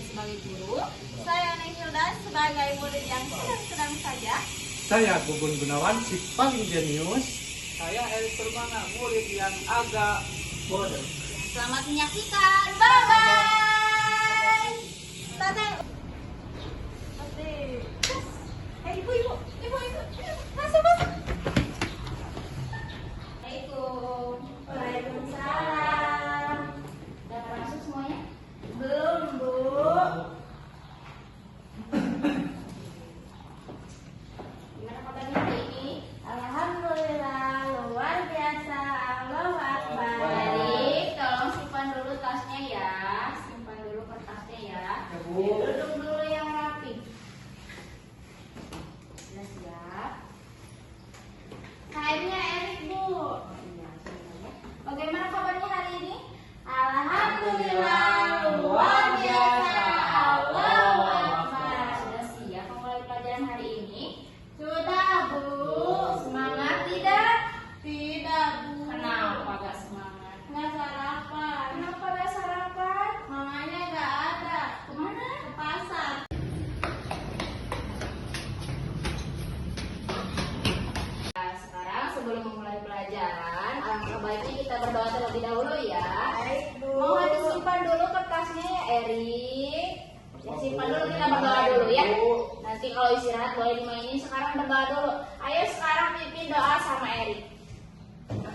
sebagai guru. Saya Neng Hilda sebagai murid yang sedang-sedang saja. Saya Gugun Gunawan, si paling jenius. Saya Erik Permana, murid yang agak bodoh. Selamat menyaksikan. Bye-bye. Tante. Ibu. Masuk. Assalamualaikum. Waalaikumsalam. Udah masuk semuanya? Belum, Bu. Gimana kabarnya hari ini? Alhamdulillah, luar biasa. Allahu Akbar. Jadi, tolong simpan dulu tasnya ya. Simpan dulu kertasnya ya. Duduk dulu yang rapi. Sudah siap? Akhirnya Erik, Bu. Bagaimana kabarnya hari ini? Alhamdulillah, luar biasa. Allahu Akbar. Sudah siap memulai pelajaran hari ini? Sudah, Bu. Semangat tidak? Tidak, Bu. Kenapa gak semangat? Nggak sarapan. Kenapa gak sarapan? Mamanya gak ada. Kemana? Ke pasar. Nah, sekarang sebelum memulai pelajaran, alangkah baiknya kita berdoa terlebih dahulu ya. Baik, Bu. Mohon disimpan dulu kertasnya ya, Erik. Ya, simpan dulu, kita berdoa dulu ya. Nanti kalau istirahat boleh dimainin, sekarang berdoa dulu. Ayo sekarang pimpin doa sama Erik.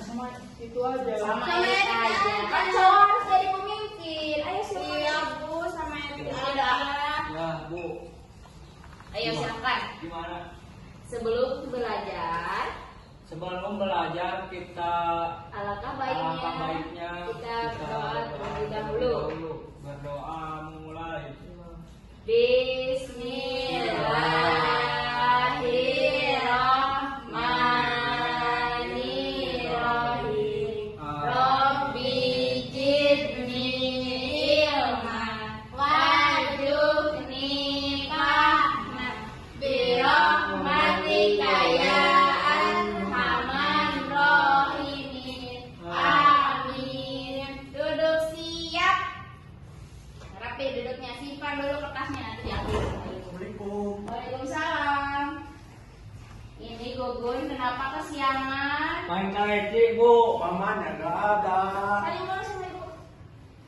Sama itu aja. Sama Erik aja. Kan cowok harus jadi pemimpin. Ayo silakan. Iya, Bu, sama Erik aja. Ya, Bu. Ayo silakan. Gimana? Sebelum belajar, Sebelum belajar kita alangkah alangkah baiknya baiknya kita berdoa terlebih dahulu. Berdoa mulai. Bismillahirrahmanirrahim. Rabbi zidni ilman warzuqni fahman birahmatika ya arhamar rahimin. Amin. Duduk siap. Rapi duduknya, simpan dulu kertasnya nanti diambil. Assalamualaikum. Waalaikumsalam. Ini Gugun, kenapa kesiangan? Main kaleci, Bu. Mamanya nggak ada. Tadi mau sama Ibu.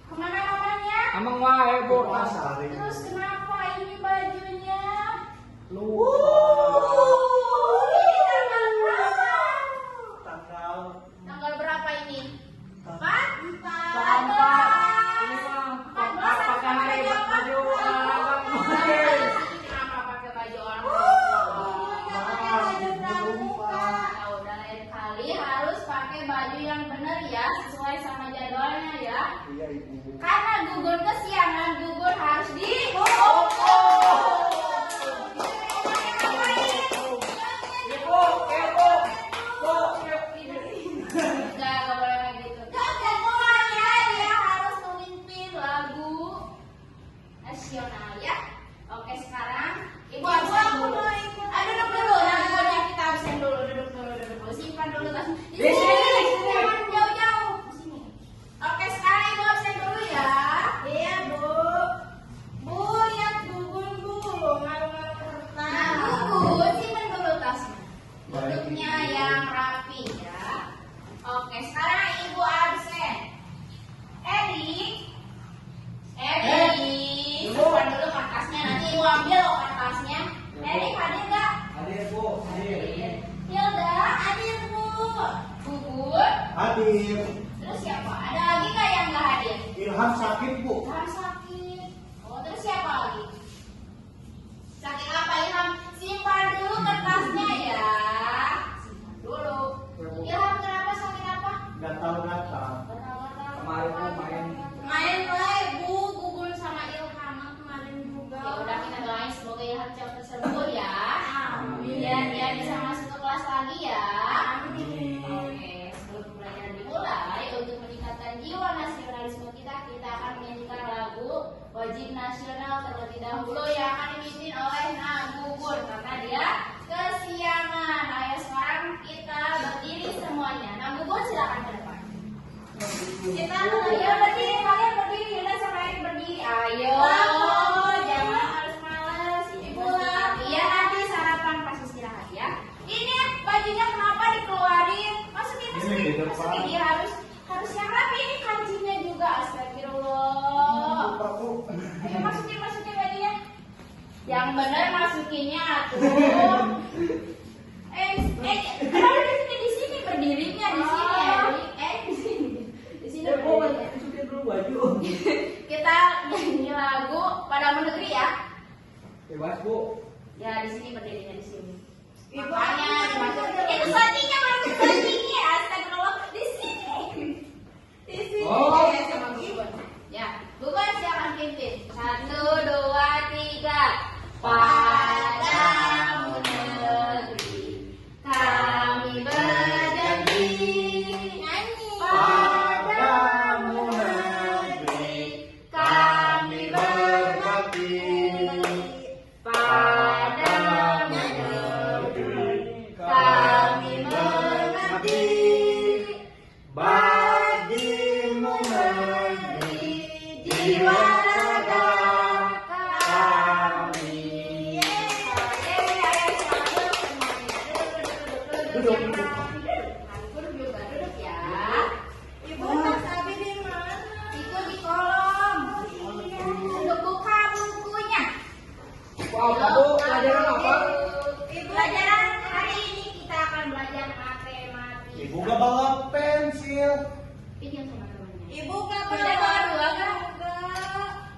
Kemana mamanya? Amang wae, Bu. Pasar. Terus kenapa ini bajunya? Lupa. Ini tanggal berapa? Tanggal Tanggal berapa ini? 4. Ini mah pakai hari baju olahraga. Kenapa pakai baju olahraga? Nah, udah lain kali harus pakai baju yang benar ya, sesuai sama jadwalnya ya. Iya, Ibu. Karena Gugun kesiangan, Gugun harus Enggak boleh kayak gitu. Semuanya dia harus memimpin lagu nasional ya. Oke, sekarang Ibu absen dulu. Duduk dulu, nanti kita absen dulu. Duduk dulu. Simpan dulu tas. Di sini. Jangan jauh-jauh. Di sini. Oke, sekarang Ibu absen dulu ya. Iya, Bu. Bu, lihat Gugun, Bu. Ngaruh-ngaruh kertas. Nah, Gugun, simpan dulu tasnya. Duduknya yang rapi ya. Oke, sekarang Ibu absen. Erik, simpan dulu kertasnya. Nanti Ibu ambil loh kertasnya. Erik hadir nggak? Hadir, Bu. Hadir. Hilda, hadir Bu. Gugun. Hadir. Terus siapa? Ada lagi nggak yang nggak hadir? Ilham sakit, Bu. Harus sakit. Oh, terus siapa lagi? Sakit apa Ilham? Simpan dulu kertasnya ya. Simpan dulu. Ilham kenapa sakit apa? Gatal-gatal. Kemarin Bu main. Main Bu, Gugun sama Ilham kemarin juga. Ya udah kita doain semoga Ilham cepat sembuh ya. Amin. Dan dia bisa masuk ke kelas lagi ya. Amin. Oke, sebelum pelajaran dimulai, untuk meningkatkan jiwa nasionalisme kita akan menyanyikan lagu wajib nasional terlebih dahulu yang akan dipimpin oleh Gugun karena dia kesiangan. Ayo sekarang kita berdiri semuanya. Gugun silakan ke depan. Kita berdiri, kalian berdiri, Hilda sama Erik berdiri. Ayo. masukin dia harus yang rapi ini kancingnya juga. Astagfirullah. Lupa Bu. Ayo masukin bajunya. Yang benar masukinnya tuh. Kenapa di sini berdirinya di sini di sini. Di sini. Masukin dulu baju. Kita nyanyi lagu Padamu Negeri ya. Bebas Bu. Ya di sini berdirinya di sini. Ibu, Makanya dimasukin. Itu suntingnya baru suntingnya. Astagfirullah di sini. Di sini. Oh. Ya, sama Gugun. Ya, Gugun silakan pimpin. 1, 2, 3. Padamu negeri kami berjanji. Nyanyi. Padamu negeri kami berbakti. Padamu negeri kami berbakti. Bagimu negeri jiwa raga kami. Duduk juga, duduk ya. Ibu tas Abi di mana? Itu di kolom. Untuk buka bukunya. Apa Bu? Pelajaran apa? Ibu pelajaran hari ini kita akan belajar matematika. Ibu gak bawa pensil. Pinjam sama temannya. Ibu nggak Sudah bawa dua kan?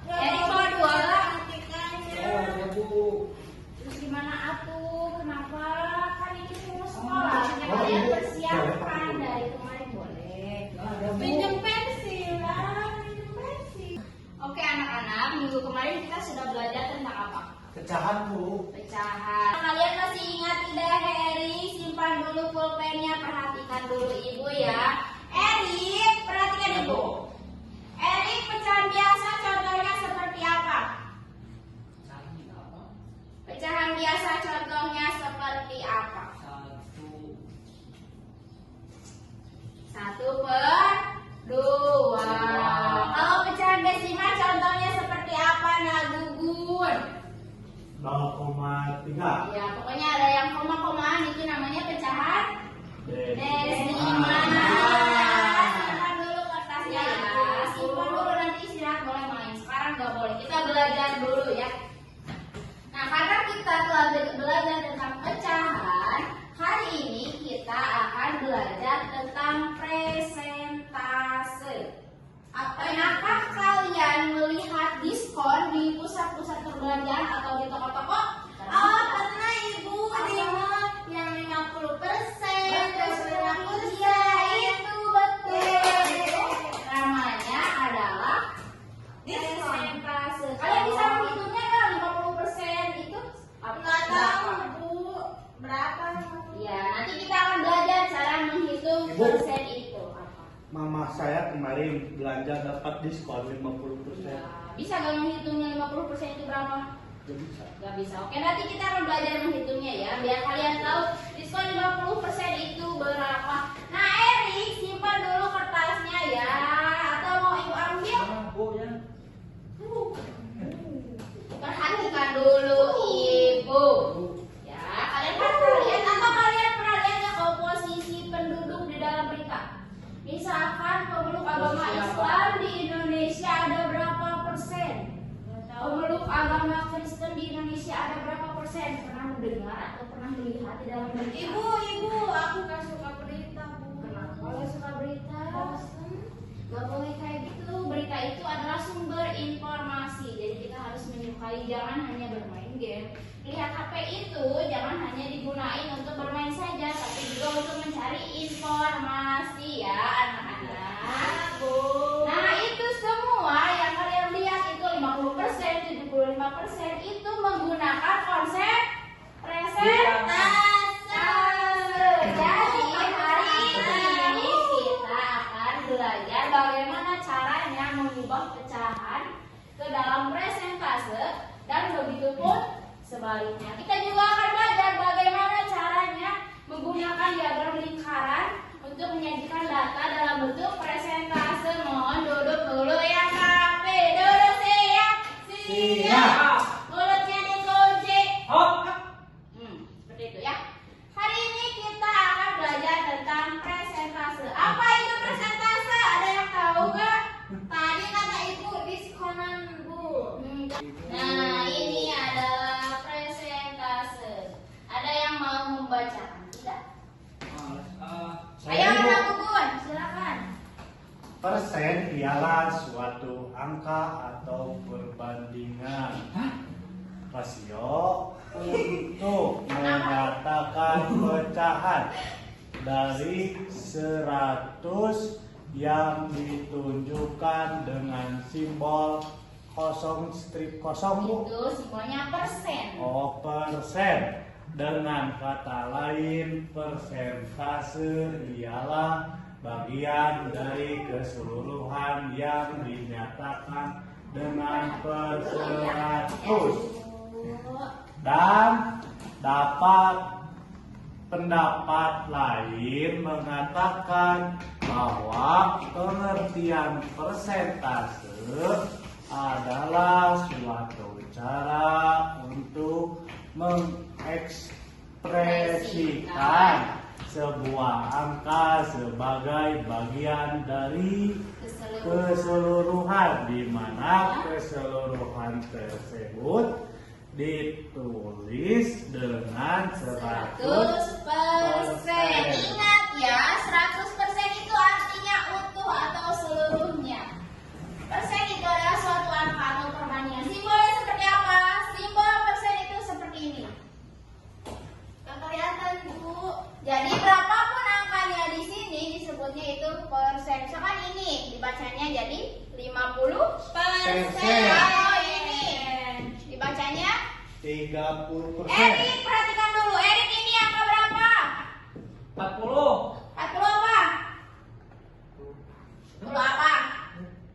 Jadi bawa dua lah. matematikanya. Ya Bu. Terus gimana atuh? Kenapa? Kan ini semua sekolah. Hanya Oh, kalian Ibu. persiapkan dari kemarin boleh. Pinjam pensil lah, pinjam pensil. Oke anak-anak, minggu kemarin kita sudah belajar tentang apa? Pecahan Bu. Pecahan. Kalian masih ingat tidak Eri? Simpan dulu pulpennya, perhatikan dulu ibu ya. Eri, perhatikan ibu. Eri, pecahan biasa contohnya seperti apa? Pecahan biasa contohnya seperti apa? 1/2. Kalau pecahan desimal contohnya seperti apa? Nah, Gugun. 0,3. Ya, pokoknya ada yang koma-komaan itu namanya pecahan desimal. Simpan dulu kertasnya ya. Simpan dulu nanti istirahat boleh main. Sekarang nggak boleh. Kita belajar dulu ya. Nah, karena kita telah belajar tentang pecahan, hari ini kita akan belajar tentang presentase. Pernahkah kalian melihat diskon di pusat-pusat perbelanjaan atau di toko-toko? Oh, pernah Ibu di Apa? yang 50%, Betul, iya itu betul. Namanya adalah presentase. Kalian bisa menghitungnya nggak 50% itu? Nggak tahu Bu, berapa? Ya, nanti kita akan belajar cara menghitung Ibu. persen itu. Apa? Mama saya kemarin belanja dapat diskon 50%. Ya, bisa nggak menghitungnya 50% itu berapa? Gak bisa. Gak bisa. Oke, nanti kita akan belajar menghitungnya ya, biar kalian tahu diskon 50% itu berapa. Nah, Erik, simpan dulu kertasnya ya. Atau mau ibu ambil? Mana Bu ya? Perhatikan dulu ibu. Ya, kalian pernah lihat atau kalian pernah lihat ya komposisi penduduk di dalam berita? Misalkan pemeluk agama Islam di Indonesia ada berapa persen? Pemeluk agama Kristen di Indonesia ada berapa persen? Pernah mendengar atau pernah melihat di dalam berita? Ibu, aku nggak suka berita Bu. Kenapa kalau suka berita? Gak boleh kayak gitu. Berita itu adalah sumber informasi. Jadi kita harus menyukai, jangan hanya bermain game. Lihat HP itu jangan hanya digunain untuk bermain saja, tapi juga untuk mencari informasi ya anak-anak. Bu. Nah itu semua yang kalian lihat itu 50%, 75% itu menggunakan konsep presentase. Jadi hari ini kita akan belajar bagaimana caranya mengubah pecahan ke dalam presentase dan begitu pun sebaliknya. Kita juga akan belajar bagaimana caranya menggunakan diagram lingkaran untuk menyajikan data dalam bentuk presentase. Mohon duduk dulu yang rapi. Duduk siap. Siap. Mulutnya dikunci. Hop. Seperti itu ya. Hari ini kita akan belajar tentang presentase. Apa persen ialah suatu angka atau perbandingan. Rasio untuk mengatakan pecahan dari 100 yang ditunjukkan dengan simbol kosong strip kosong, Bu. Itu simbolnya persen. Oh, persen. Dengan kata lain, persentase ialah bagian dari keseluruhan yang dinyatakan dengan per 100. Dan pendapat lain mengatakan bahwa pengertian persentase adalah suatu cara untuk mengekspresikan sebuah angka sebagai bagian dari keseluruhan, di mana keseluruhan tersebut ditulis dengan 100%. Ingat ya, 100% itu artinya utuh atau seluruhnya. Persen itu adalah suatu angka atau perbandingan. Simbolnya seperti apa? Simbol persen itu seperti ini. Kelihatan, Bu. Jadi berapapun angkanya di sini disebutnya itu persen. Misalkan ini dibacanya jadi 50%. Kalau ini dibacanya 30%. Erik, perhatikan dulu. Erik, ini angka berapa? 40. 40 apa? 40 apa?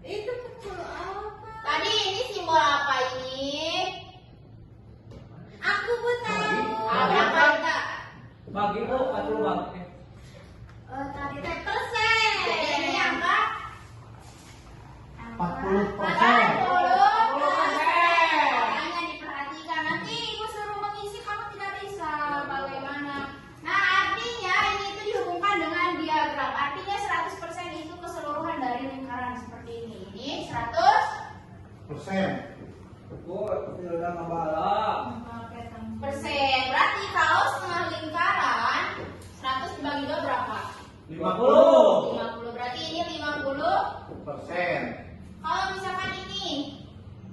Itu betul apa? Tadi ini simbol apa ini? Aku pun tahu. Berapa kita? Bagi Bu, 40 bagi. Tadi teh persen. Jadi ini angka 40%. 40%. Makanya diperhatikan. Nanti Ibu suruh mengisi, kamu tidak bisa. Bagaimana? Nah, artinya ini itu dihubungkan dengan diagram. Artinya 100% itu keseluruhan dari lingkaran seperti ini. Ini 100%. Bu, tidak ngebalang. Berarti kalau setengah lingkaran 100 dibagi 2 berapa? 50. 50. Berarti ini 50%. Kalau misalkan ini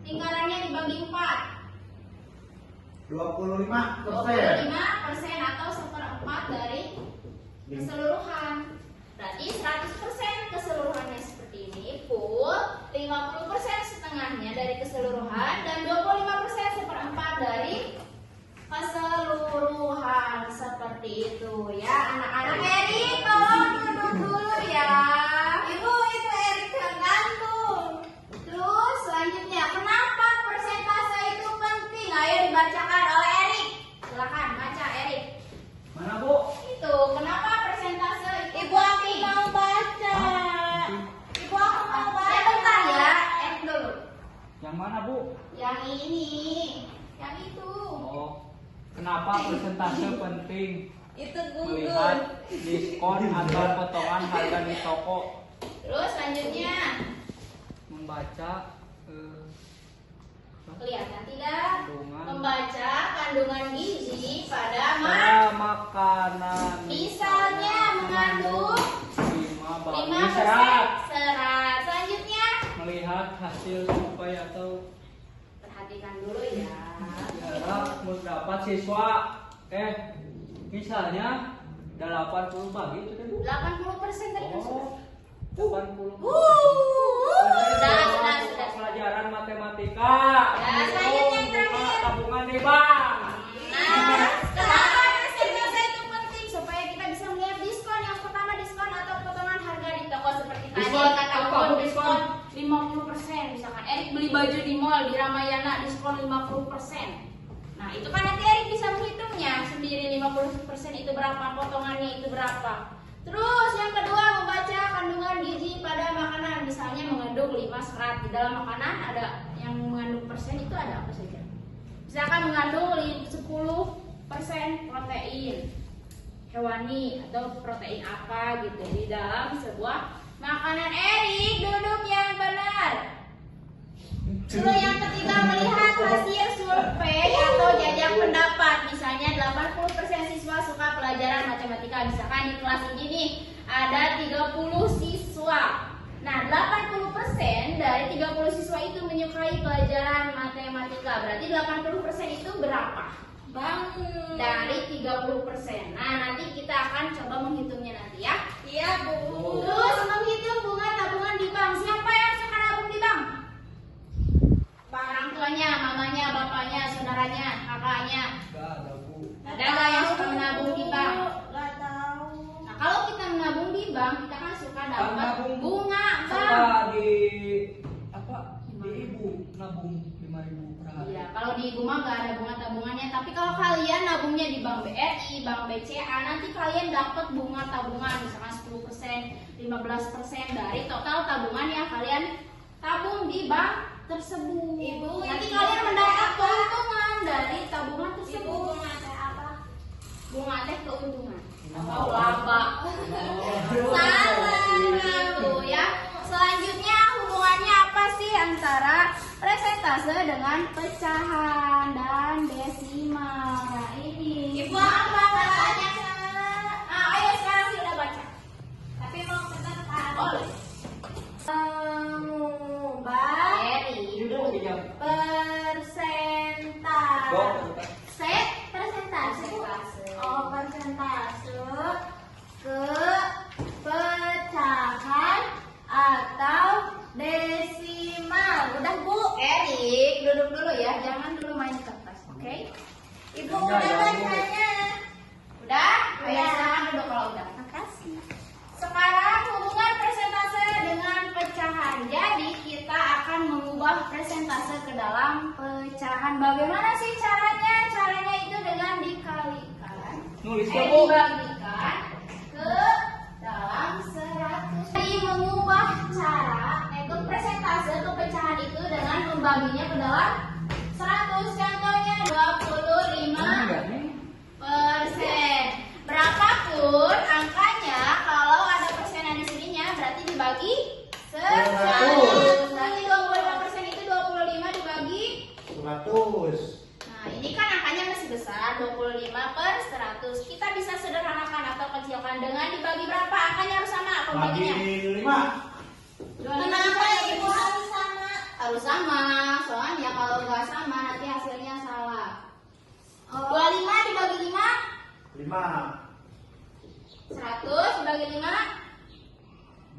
lingkarannya dibagi 4, 25% atau 1/4 dari keseluruhan. Berarti 100% keseluruhannya seperti ini, full. 50% setengahnya dari keseluruhan dan 25% 1/4 dari keseluruhan. Seperti itu ya anak-anak. Erik, tolong duduk dulu ya. Ibu, itu Erik tergantung. Terus selanjutnya, kenapa persentase itu penting? Ayo dibacakan oleh Erik. Silakan baca Erik. Mana Bu? Itu kenapa persentase itu Ibu, aku penting? mau baca. Ibu, aku mau baca. Bentar ya, Erik dulu. Yang mana Bu? Yang ini, yang itu. Oh, kenapa persentase penting? Itu Melihat gugur. diskon atau potongan harga di toko. Terus selanjutnya, Membaca kelihatan tidak? kandungan Membaca kandungan gizi pada makanan. misalnya mengandung 5 bagi 5% serat. serat. Selanjutnya, Melihat hasil survei atau perhatikan dulu ya. jarak mendapat siswa. Misalnya 80 bagi itu kan Bu? 80% tadi kan sudah. Oh, 80. Sudah. Pelajaran matematika. Ya, selanjutnya yang terakhir. Tabungan di bank. Nah, kenapa persentase itu penting? Supaya kita bisa melihat diskon. Yang pertama diskon atau potongan harga di toko seperti tadi Diskon, kata apa Bun, diskon? diskon 50%. Misalkan Erik beli baju di mall di Ramayana diskon 50%. Nah, itu kan nanti Erik bisa menghitungnya sendiri 50% itu berapa, potongannya itu berapa. Terus yang kedua, membaca kandungan gizi pada makanan. Misalnya mengandung 5 serat. Di dalam makanan ada yang mengandung persen itu ada apa saja? Misalkan mengandung 10% protein hewani atau protein apa gitu di dalam sebuah makanan. Erik, duduk yang benar. Terus yang ketiga, melihat hasil survei atau jajak pendapat. Misalnya 80% siswa suka pelajaran matematika. Misalkan di kelas ini nih ada 30 siswa. Nah, 80% dari 30 siswa itu menyukai pelajaran matematika. Berarti 80% itu berapa? Bang. Dari 30%. Nah, nanti kita akan coba menghitungnya nanti ya. Iya, Bu. Terus menghitung bunga tabungan di bank. Siapa yang suka nabung di bank? Orang tuanya, mamanya, bapaknya, saudaranya, kakaknya. Gak ada, Bu. Ada nggak yang suka menabung di bank? Gak tahu. Nah, kalau kita menabung di bank, kita kan suka dapat nabung, Bu. bunga bank. Sama di ibu nabung 5.000 per hari. Iya, kalau di ibu mah nggak ada bunga tabungannya. Tapi kalau kalian nabungnya di bank BRI, bank BCA, nanti kalian dapat bunga tabungan misalkan 10%, 15% dari total tabungan yang kalian tabung di bank tersebut. Ibu, nanti ini kalian apa? mendapat keuntungan dari tabungan Ibu tersebut. bunga teh apa? Bunga teh keuntungan atau Oh. laba. Salah tuh ya. Selanjutnya hubungannya apa sih antara persentase dengan pecahan dan desimal? Nah ini. Ibu apa? Katanya. Ayo sekarang sudah baca. Tapi mau kita sekarang. Boleh. Mengubah Ibu pinjam. persentase. Persentase. Oh, persentase ke pecahan atau desimal. Udah, Bu. Erik, duduk dulu ya, jangan dulu main kertas, oke? Ibu Enggak, udah ya, Bu. bacanya. Udah? Ayo Udah. sekarang duduk kalau udah. Makasih. Sekarang hubungan persentase dengan pecahan. Jadi kita akan mengubah persentase ke dalam pecahan. Bagaimana sih caranya? Caranya itu dengan dikalikan. Nulis ya, Bu. Dibagikan ke dalam 100. Jadi mengubah cara itu persentase ke pecahan itu dengan membaginya ke dalam 100. Contohnya 25%. Berapapun angkanya, kalau ada persenan di sininya berarti dibagi 100. Berarti 25% itu 25 dibagi. 100. Nah, ini kan angkanya masih besar, 25/100. Kita bisa sederhanakan atau kecilkan dengan dibagi berapa? Angkanya harus sama apa Bagi baginya? 5. Kenapa Ibu harus sama? Harus sama, soalnya kalau nggak sama nanti hasilnya salah. Oh. 25 dibagi 5, 5. 100 dibagi 5,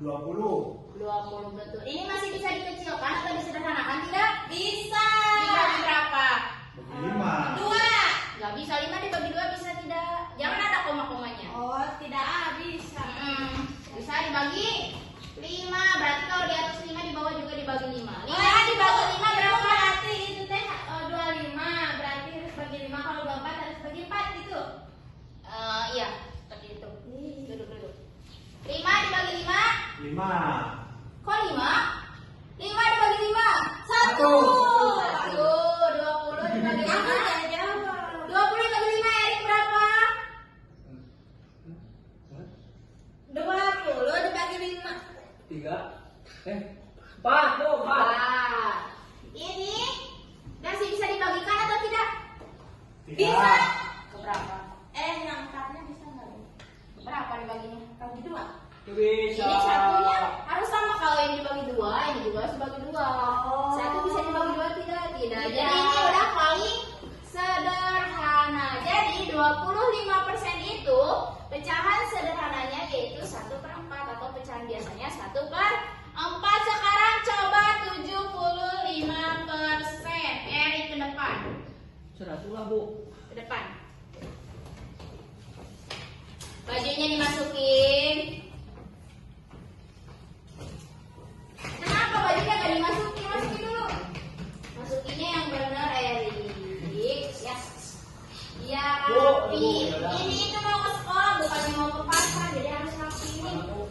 20. 20, betul. Ini masih bisa dikecilkan atau disederhanakan tidak? Bisa. Dibagi berapa? Bagi 5. 2. Nggak bisa, 5 dibagi 2 bisa tidak? Jangan ada koma-komanya. Oh, tidak bisa. Bisa dibagi 5, berarti kalau di atas 5 di bawah juga dibagi 5. 5 Oh, dibagi 5 berapa? Berarti itu teh 25. Berarti harus bagi 5. Kalau 24 harus bagi 4 gitu. Iya, seperti itu. Duduk. 5 dibagi 5. 5. Kok 5? 5 dibagi 5. 1. 20 dibagi 5. 20 dibagi 5, Erik berapa? 20 dibagi 5. 3. 4, Bu. 4. Ini masih bisa dibagikan atau tidak? 3. Ke berapa? Ngangkatnya bisa nggak? Berapa dibaginya? Bagi 2. Bisa. Ini satunya harus sama, kalau ini dibagi 2, ini juga harus dibagi 2. Oh. Satu bisa dibagi 2 tidak? Tidak. Jadi Tidak. ini udah paling sederhana. Jadi 25% itu pecahan sederhananya yaitu 1/4 atau pecahan biasanya 1/4. Sekarang coba 75%. Erik ke depan. 100 lah, Bu. Ke depan. Bajunya dimasukin. Kenapa bajunya gak dimasukin? Masukin dulu. Masukinnya yang benar, Erik. Yes. Iya, rapi. Ini itu mau ke sekolah, bukannya mau ke pasar, jadi harus rapi. Mana, Bu?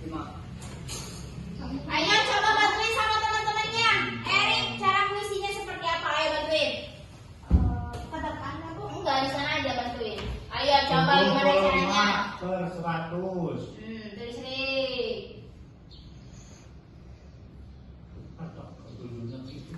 5. Ayo coba bantuin sama teman-temannya. Erik, cara puisinya seperti apa? Ayo bantuin. Ke depannya, Bu. Enggak, di sana aja bantuin. Ayo coba gimana caranya? 75/100. Tulis sini. Atau 7 gitu.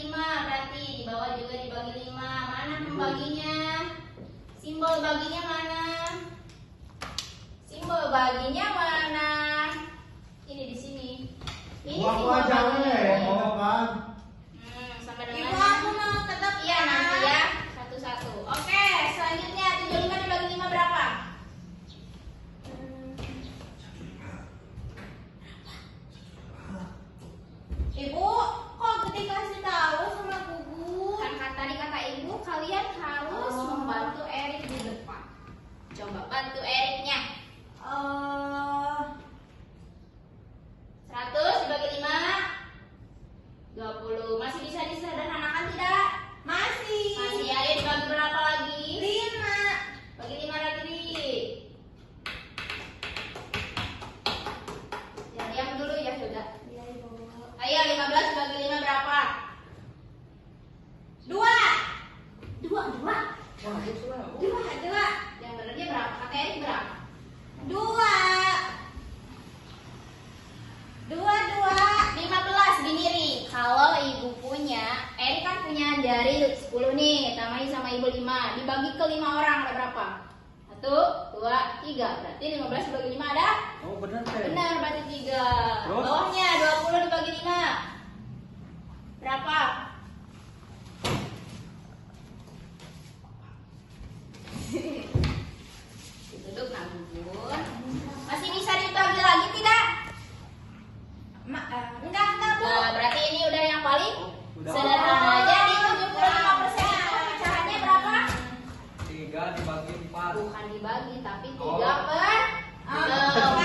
5, berarti di bawah juga dibagi 5. Mana pembaginya? Simbol baginya mana? Simbol baginya mana? Ini di sini. Ini simbol baginya. kan? Sama dengan Ibu aku mau tetap iya nanti ya, satu-satu. Oke, selanjutnya 75 dibagi 5 berapa? Ibu, kok dikasih tahu sama gugur? Kan tadi kata ibu kalian harus membantu Erik di depan. Coba bantu Eriknya. 100 dibagi 5 20. Masih bisa disederhanakan tidak? Masih. Masih ya, dibagi berapa lagi? 5. Bagi 5 lagi nih. Ya, diam dulu ya sudah. Iya, Ibu. Ayo 15 dibagi 5 berapa? 2. 2. Wah, itu lah. 2. Yang benernya berapa? Kata Erik berapa? 2. 15 gini kalau ibu punya, Erik kan punya jari 10 nih, tambahin sama ibu 5, dibagi ke 5 orang ada berapa? 1, 2, 3, berarti 15 dibagi 5 ada? Oh, benar teh. Benar, berarti 3. Terus? Bawahnya 20 dibagi 5 berapa? Duduk nanggur. Masih bisa dibagi lagi tidak? Enggak, Bu. Nah, berarti ini udah yang paling Udah. sederhana. Jadi 75% itu pecahannya berapa? 3 dibagi 4. Bukan dibagi, tapi 3 Oh. per 4.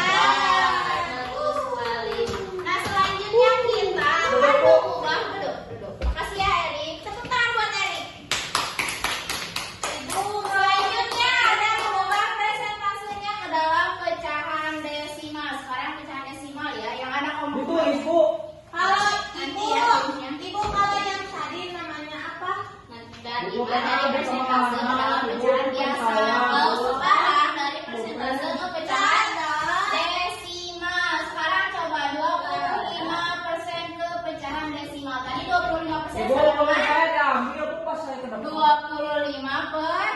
Bagus sekali. Nah, selanjutnya kita akan mengubah. Duduk. Makasih ya, Erik. Tepuk tangan buat Erik. Selanjutnya ada mengubah presentasenya ke dalam pecahan desimal. Sekarang pecahan desimal ya, yang ada Itu koma. Ibu. Kalau Nanti Ibu, ya, timnya. Ibu kalau yang tadi namanya apa? Dari Ibu kan dari ada persentase ke dalam Ibu pecahan kan biasa. saya. Kalau sekarang dari persentase ke pecahan Ada. desimal. Sekarang coba 25% ke pecahan desimal. Tadi 25% Ibu, sama kalau dengan saya ambil tuh pas saya ke depan. 25 per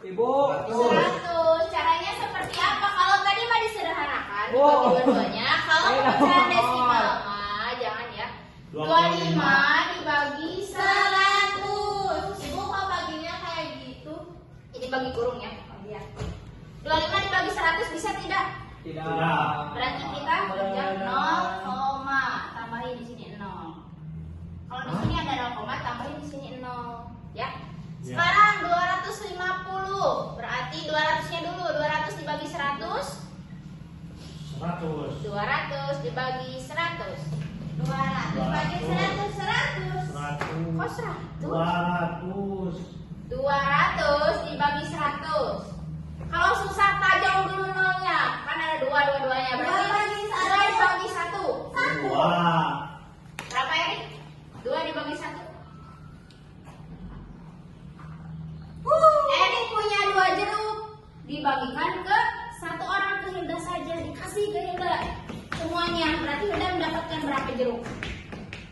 Ibu, 100. Caranya seperti apa? Kalau tadi mah disederhanakan Wow. dibagi dua-duanya. Kalau Saya pecahan dapat. desimal mah jangan ya. 25 dibagi 100. Ibu kok baginya kayak gitu? Ini bagi kurung ya. Oh, iya. 25 dibagi 100 bisa tidak? tidak. Berarti kita kerja 0, tambahin di sini 0. Kalau di sini ada 0, tambahin di sini 0, ya. Sekarang 250. Berarti 200-nya dulu. 200 dibagi 100. 100. 200 dibagi 100. 200 bagi 100. 100. Kok 100? 200. 200 dibagi 100. Kalau susah tajam dulu nolnya. Kan ada dua-duanya. Berarti 2 bagi 1. 2 dibagi 1. 2. Berapa Erik? 2 dibagi 1. Erik punya 2 jeruk. Dibagikan ke 1 orang, ke Hilda saja. Dikasih ke Hilda semuanya. Berarti Hilda mendapatkan berapa jeruk?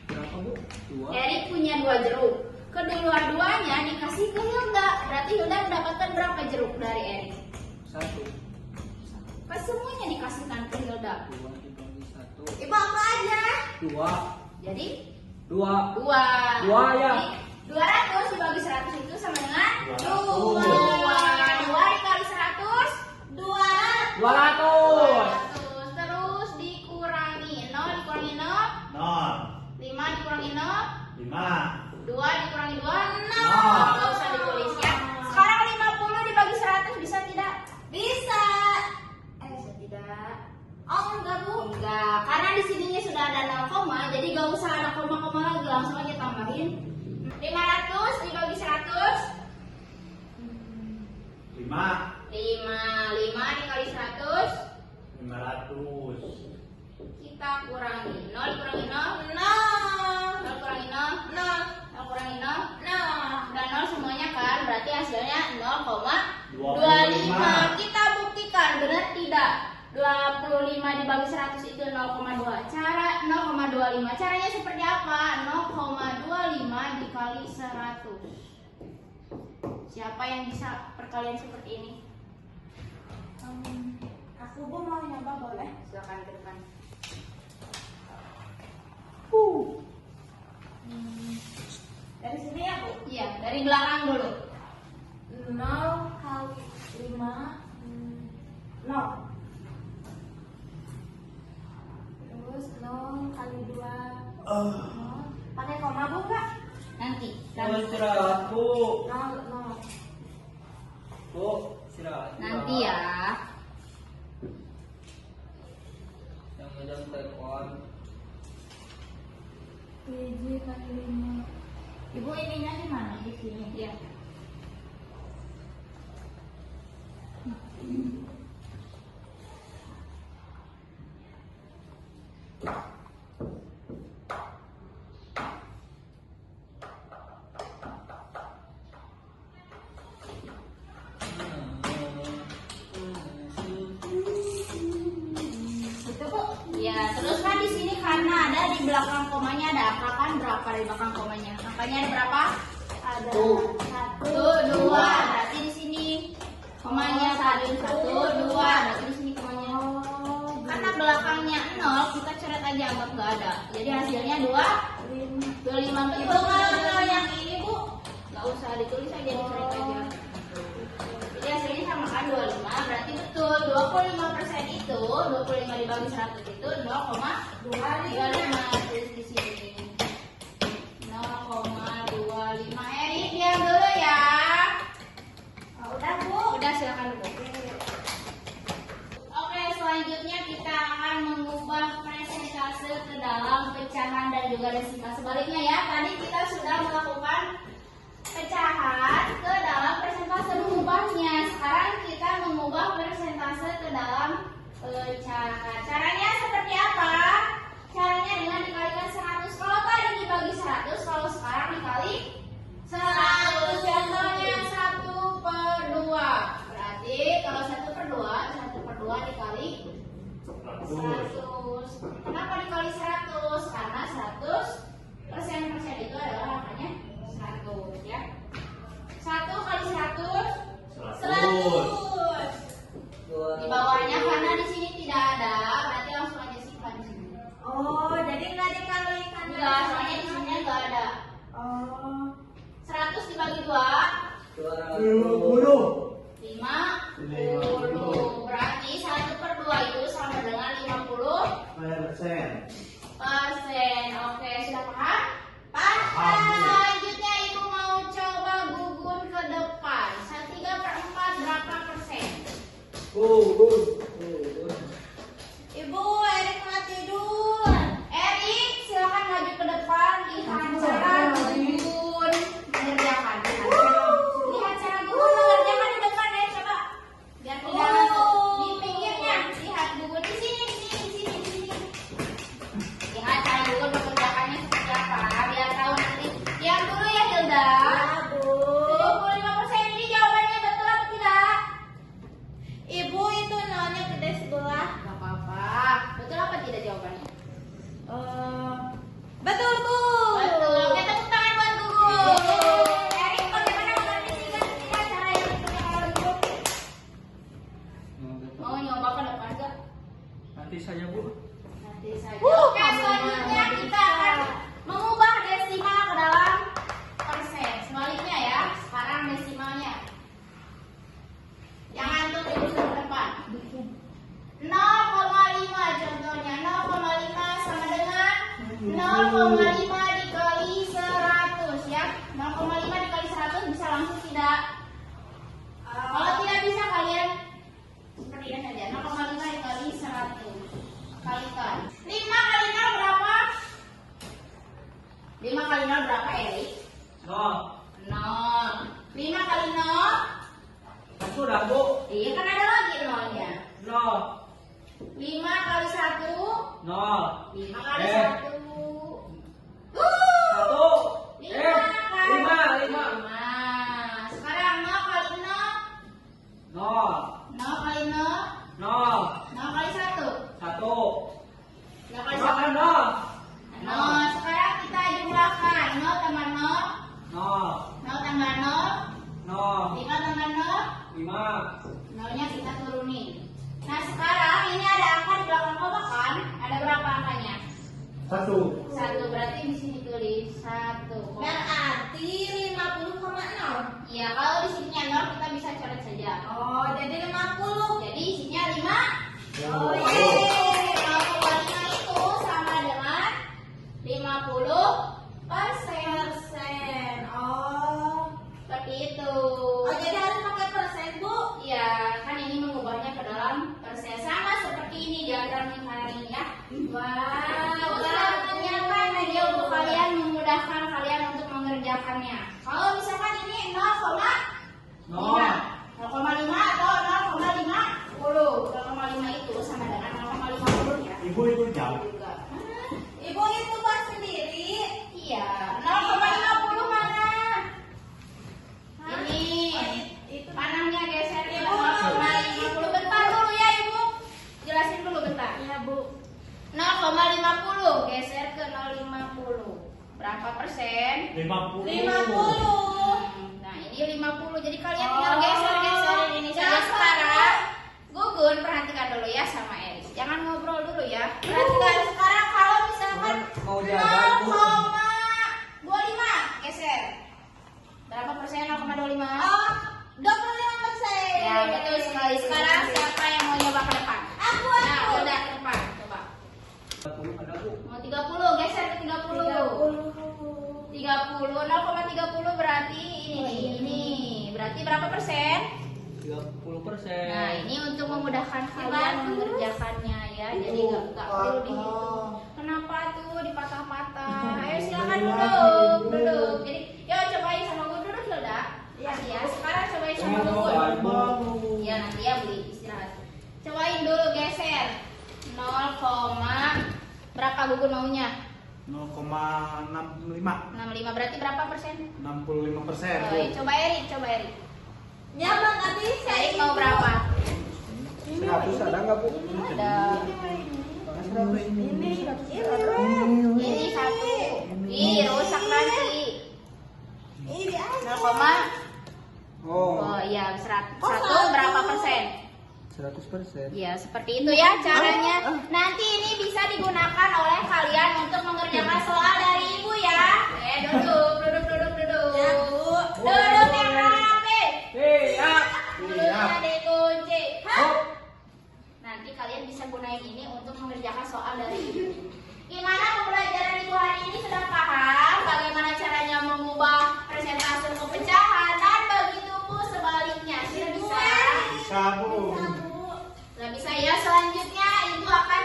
Berapa, Bu? 2. Erik punya 2 jeruk. Kedua-duanya dikasih ke Hilda. Berarti Hilda mendapatkan berapa jeruk dari Erik? 1. Pas semuanya dikasihkan ke Hilda. 2 dibagi 1. Ibu apa aja? 2. Jadi 2. 2. 2 ya. 200 dibagi 100 itu sama dengan 200. 2 dikali 100 200. 200. Terus dikurangi 0 dikurangi 0 0. 5 dikurangi 0 5. 2 dikurangi 2 0. Nggak usah ditulis ya. Sekarang 50 dibagi 100 bisa tidak? Bisa. Bisa tidak? Oh, enggak, Bu. Enggak, karena di sininya sudah ada 0, jadi gak usah ada koma-koma lagi, langsung aja tambahin. 500 dibagi 100 5. 5 dikali 100 500. kita kurangi 0 dikurangi 0 0. 0 kurangi 0 0. 0 kurangi 0 0. dan 0 semuanya kan, berarti hasilnya 0,25. 25. Kita buktikan benar tidak 25 dibagi 100 itu 0,2. Cara 0,25 caranya seperti apa? 0,25 dikali 100. Siapa yang bisa perkalian seperti ini? Aku Bu mau nyoba boleh? Silakan ke depan. Dari sini ya Bu? Iya, dari belakang dulu. 0 kali 5 0. Terus 0 kali 2 0. Pakai koma Bu enggak? Nanti. Bu, istirahat, Bu. 0 0. Bu, istirahat. Nanti ya. Yang ngejam telepon. 7 kali 5. Ibu ininya di mana? Di sini. Iya. Itu Bu. Ya, terus kan di sini karena ada di belakang komanya ada angka kan berapa di belakang komanya? Angkanya ada berapa? Ada Tuh. 1 2. Berarti di sini komanya 1 2. Berarti di sini komanya. Karena belakangnya 0, kita coret aja anggap nggak ada. Jadi hasilnya 25. Betul kalau yang ini Bu? Nggak usah ditulis aja, dicoret aja. Jadi hasilnya sama kan 25, berarti betul 25% itu 25 dibagi 100 itu 0,25. Tulis di sini 0,25. Erik diam dulu ya. Udah Bu. Udah silakan dulu. Oke, selanjutnya kita akan mengubah persentase ke dalam pecahan dan juga desima. Sebaliknya ya, tadi kita sudah melakukan pecahan ke dalam persentase mengubahnya. Sekarang kita mengubah persentase ke dalam pecahan. Caranya seperti apa? Caranya dengan dikalikan 100. Kalau tadi dibagi 100, kalau sekarang dikali 100. Contohnya 1/2. Berarti kalau 1/2 dikali 100. Kenapa dikali 100? Karena 100% itu adalah angkanya 100 ya. 1 kali 100 100. Di bawahnya karena di sini tidak ada, berarti langsung aja simpan di sini. Oh, jadi nggak dikalikan. Enggak, soalnya di sini enggak ada. Oh. 100 dibagi 2 50. 50. Berarti 1/2 itu sama dengan 50%. Oke, sudah paham? Paham, Bu. Selanjutnya Ibu mau coba gugun ke depan. 3/4 berapa persen? Ibu, Erik mau tidur. Erik, silakan maju ke depan. Lihat cara gugun mengerjakan. Lihat cara gugun mengerjakan di depan ya, coba. Biar tidak langsung di pinggirnya. Lihat gugun di sini, di sini, di sini, di sini. Lihat cara gugun mengerjakannya seperti apa. Biar tahu nanti. Diam dulu ya, Hilda. Ya, Bu. 75% ini jawabannya betul atau tidak? Ibu itu nolnya gede sebelah. Gak apa-apa. Betul apa tidak jawabannya? Betul Bu. Betul. Oke, tepuk tangan buat gugun. Erik, bagaimana mengaplikasikan cara yang dikerjakan gugun? Mau nyoba ke depan gak? Nanti saja, Bu. Nanti saja. Oke, selanjutnya kita akan mengubah desimal ke dalam persen. Sebaliknya ya, sekarang desimalnya. Yang antum ibu suruh ke depan. 0,5 contohnya. 0,5 sama dengan 0,5 dikali 100 ya. 0,5 dikali 100 bisa langsung tidak? Kalau tidak bisa kalian seperti ini saja. 0,5 dikali 100 kalikan. 5 kali 0 berapa? 5 kali 0 berapa, Erik? 0. 5 kali 0? Sudah, Bu. Iya, kan ada lagi nolnya. 5 kali 1? 5 kali 1. 5. Sekarang 0 kali 0? 0 kali 0? 0 kali 1? 0 kali 1? 0. Sekarang kita jumlahkan 0 tambah 0. Nolnya kita turunin. Nah sekarang ini ada angka di belakang koma kan? Ada berapa angkanya? 1. 1, berarti di sini tulis 1. Berarti 50,0. Iya, kalau di sininya 0 kita bisa coret saja. Oh, jadi 50. Jadi isinya 5. Oh, iya. Yeay, 0,5 itu sama dengan 50%. Oh. Seperti itu. Oh, jadi harus pakai persen, Bu? Iya, kan ini mengubahnya ke dalam persen. Sama seperti ini diagram lingkaran ini ya. Wow. Usahanya kan media untuk kalian memudahkan kalian untuk mengerjakannya. Kalau misalkan ini 0,5 atau 0,50. 0,5 itu sama dengan 0,50 ya. Ibu itu jam. Juga. Ibu itu buat sendiri. Iya, 0,50 mana? Ini Itu panahnya geser ke Ibu, 0,50. Bentar dulu ya Ibu. Jelasin dulu bentar. Iya, Bu. 0,50 geser ke 0,50. Berapa persen? 50. 50. Nah, ini 50. Jadi kalian Oh. tinggal geser-geser ini saja. Jangan Sekarang Gugun perhatikan dulu ya sama Eris. Jangan ngobrol dulu ya. Perhatikan sekarang kalau misalkan Mau jajan, Bu. 0,25 geser. Berapa persen 0,25? Oh, 25%. Ya, betul sekali. Sekarang siapa yang mau nyoba ke depan? Aku. Nah, udah ke depan. Coba. Ada, Bu. Mau 30, geser ke 30. 0,30 berarti ini. Berarti berapa persen? 30%. Nah, ini untuk memudahkan kalian mengerjakannya ya. Jadi nggak perlu dihitung. Kenapa tuh dipatah-patah? Ayo silakan duduk. Jadi, yuk cobain sama gue duduk Hilda. Iya. Ya, sekarang cobain sama gue. Ya nanti ya beli istirahat. Cobain dulu geser. 0, berapa Gugun maunya? 0,65. 65 berarti berapa persen? 65%. Oh, Bu. coba Erik. Nyaman nggak bisa. Erik mau berapa? 100 ada nggak, Bu? Ada. Ini 1. Ih, rusak nanti. Ini aja. 0, Oh, iya 100 berapa persen? 100%. Ya seperti itu ya caranya. Nanti ini bisa digunakan oleh kalian untuk mengerjakan soal dari ibu ya. Duduk. Ya, Bu. Duduk yang rapi. Iya. Mulutnya dikunci. Nanti kalian bisa gunain ini untuk mengerjakan soal dari ibu. Gimana pembelajaran ibu hari ini sudah paham bagaimana caranya mengubah persentase ke pecahan dan begitu pun sebaliknya sudah bisa? Bisa, Bu. Sudah bisa ya. Selanjutnya ibu akan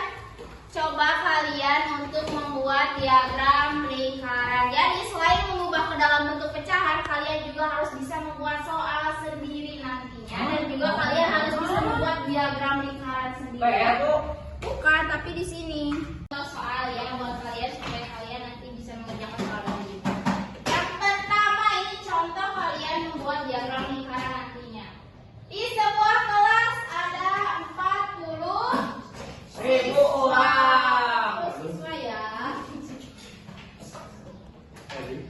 coba kalian untuk membuat diagram lingkaran. Jadi selain mengubah ke dalam bentuk pecahan, kalian juga harus bisa membuat soal sendiri nantinya dan juga kalian harus bisa membuat diagram lingkaran sendiri. Kayak, Bu. Bukan, tapi di sini. Soal ya buat kalian supaya kalian nanti bisa mengerjakan soal dari itu. Yang pertama ini contoh kalian membuat diagram lingkaran nantinya. Di sebuah kelas ada 1000 orang. siswa ya. Erik.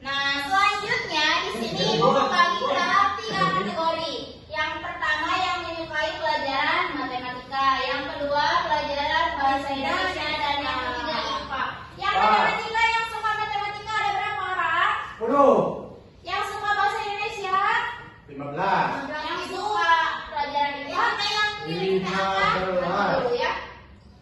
Nah, selanjutnya di sini ibu membagi ke dalam 3 kategori. Yang pertama yang menyukai pelajaran matematika, yang kedua pelajaran bahasa Indonesia, dan yang ketiga IPA. Yang matematika yang suka matematika ada berapa orang? 10. Yang suka bahasa Indonesia? 15. Yang suka pelajaran IPA? Yang pilih angka? 15. Dulu ya.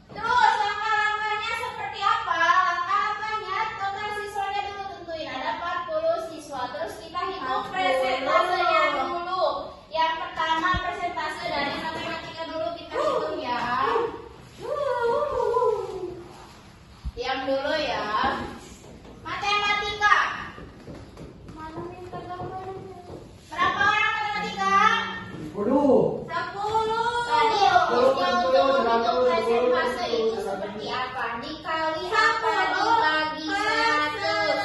Terus langkah-langkahnya seperti apa? Langkah-langkahnya total siswanya dulu tentuin ada 40 siswa. Terus kita hitung persentasenya dulu. Yang pertama persentase dari matematika dulu kita hitung ya. Diam dulu ya. Matematika. Mana minta gambarnya? Berapa orang matematika? 10. 10. Tadi rumusnya untuk menghitung persentase itu seperti apa? Dikali apa? Dibagi 100.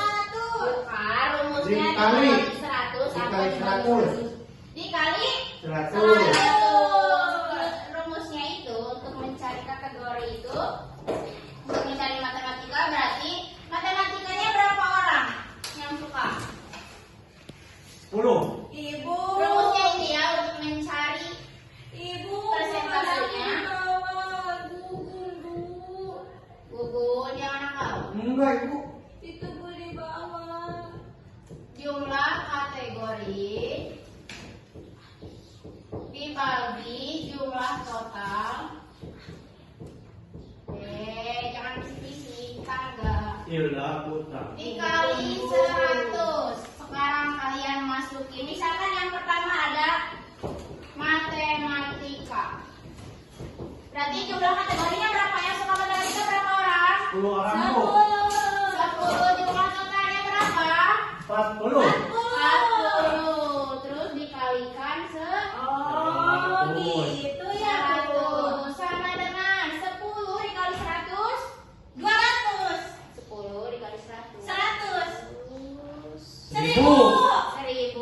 Bukan, rumusnya Dikali. dibagi 100 apa Dikali dibagi 100. 100? Dikali 100. 100. Rumusnya itu untuk mencari kategori itu, untuk mencari matematika berarti matematikanya berapa orang yang suka? 10. Ibu. Rumusnya ini ya untuk mencari Hilda Putra. dikali 100. Sekarang kalian masukin. Misalkan yang pertama ada matematika. Berarti jumlah kategorinya berapa? Yang suka matematika berapa orang? 10 orang bu. 10. Jumlah totalnya berapa? 40. 40. Terus dikalikan Oh, gitu ya, Bu. 100. Sama dengan 10 dikali 100. 200. 10 dikali 100. 100. 1000. 1000.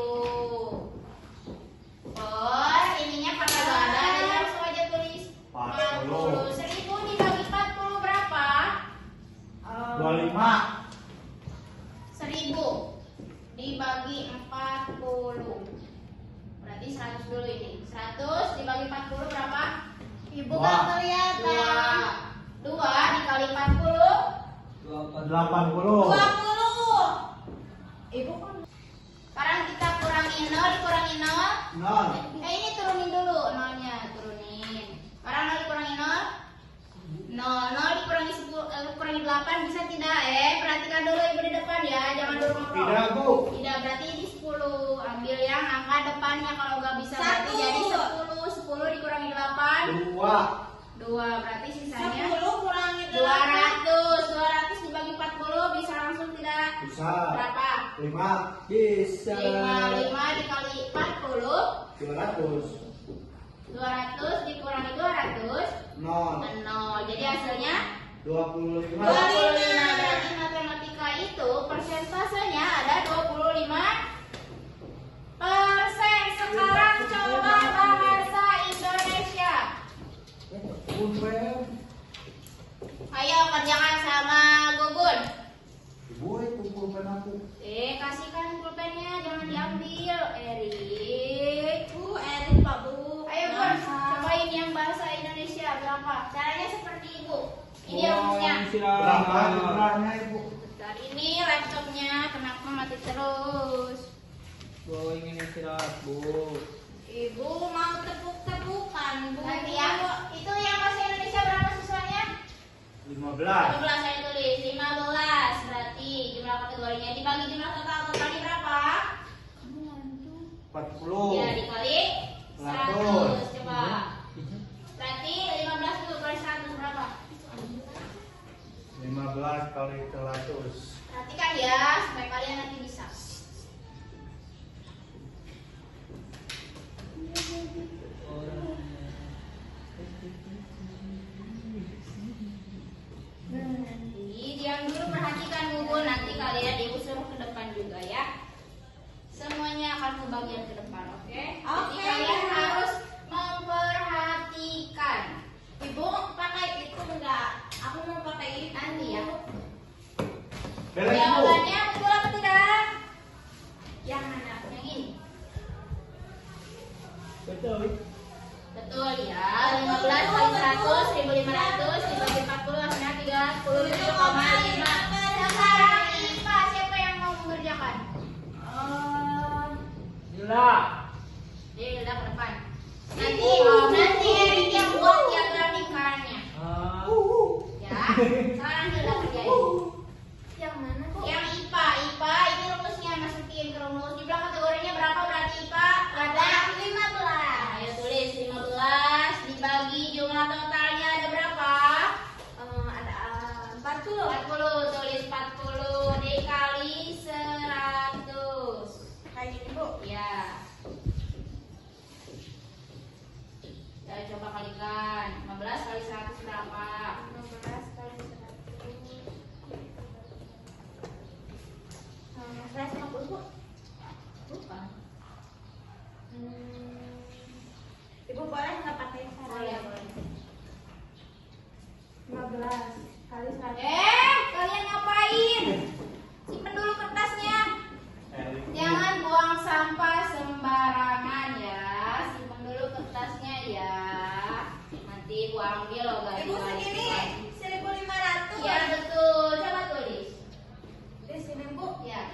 Oh, ininya pakai gak ada, jadi langsung aja tulis 40. 1000 dibagi 40 berapa? 25. 1000 dibagi 40. Berarti 100 dulu ini. 100 dibagi 40 berapa? Ibu Wah. gak kelihatan. 2 dikali 40. 80. 20. Ibu kan Sekarang kita kurangi 0, dikurangi 0. 0. Ini turunin dulu nolnya, turunin. Sekarang 0 dikurangi 0. 0 dikurangi 10, kurangi 8 bisa tidak? Perhatikan dulu ibu di depan ya, jangan dulu ngobrol. Tidak bu. Tidak, berarti ini 10. Ambil yang angka depannya, kalau nggak bisa berarti 1. jadi 10. 10 dikurangi 8. 2, berarti sisanya 10 kurangi 200. 200 dibagi 40 bisa langsung tidak? Bisa. Berapa? 5. Bisa. 5 dikali 40. 200. 200 dikurangi 200. 0. 0. Jadi hasilnya 25. 25. Berarti matematika itu persentasenya ada 25%. Sekarang coba bahasa Indonesia. Ayo kerjakan sama Gugun. Ibu itu pulpen aku. Kasihkan pulpennya, jangan diambil. Erik. Erik Pak Bu. Ayo Gun, cobain yang bahasa Indonesia berapa? Caranya seperti ibu. Ini rumusnya. Berapa jumlahnya ibu? Dan ini laptopnya kenapa mati terus? Bu ingin istirahat, Bu. Ibu mau tepuk-tepukan, Bu. Nanti ya, itu yang bahasa Indonesia berapa siswanya? 15. 15 saya tulis. 15 berarti jumlah kategorinya dibagi jumlah totalnya berapa? 40. Ya dikali 100. Coba. Berarti 15 dulu kali 100 berapa? 15 kali 100. Perhatikan ya supaya kalian nanti bisa. Nanti diam dulu, perhatikan Gugun, nanti kalian ibu suruh ke depan juga ya. Semuanya akan ke bagian ke depan, oke? Jadi Oke. kalian harus memperhatikan. Ibu pakai itu enggak? Aku mau pakai ini Nanti ya. Beres bu. Jawabannya betul apa tidak? Yang mana? Yang ini. Betul. Betul ya. 15 kali 100 1500 dibagi 40 hasilnya 37,5. Sekarang IPA siapa yang mau mengerjakan? Gila. Hilda ke depan. Nanti Erik yang buat yang grafikannya. Ya. Sekarang Hilda kerjain. Yang mana, Bu? Yang IPA, ini rumusnya masukin ke rumus. Jumlah kategorinya berapa berarti IPA? Ada 15. Ayo tulis 15 dibagi jumlah totalnya ada berapa? Ada 40. 40, tulis 40 dikali 100. Kayak gini, Bu. Ya. Ya coba kalikan. 15 kali 100 berapa? 15 kali 100. 150, Bu. Bukan. Ibu boleh nggak pakai Boleh, saya? boleh. 15 kali 100. Kalian ngapain? Simpen dulu kertasnya. Jangan buang sampah sembarangan ya. Simpen dulu kertasnya ya. Nanti ibu ambil loh guys. Ibu segini 1.500. Ya betul. Coba tulis. Di sini, Bu. Ya.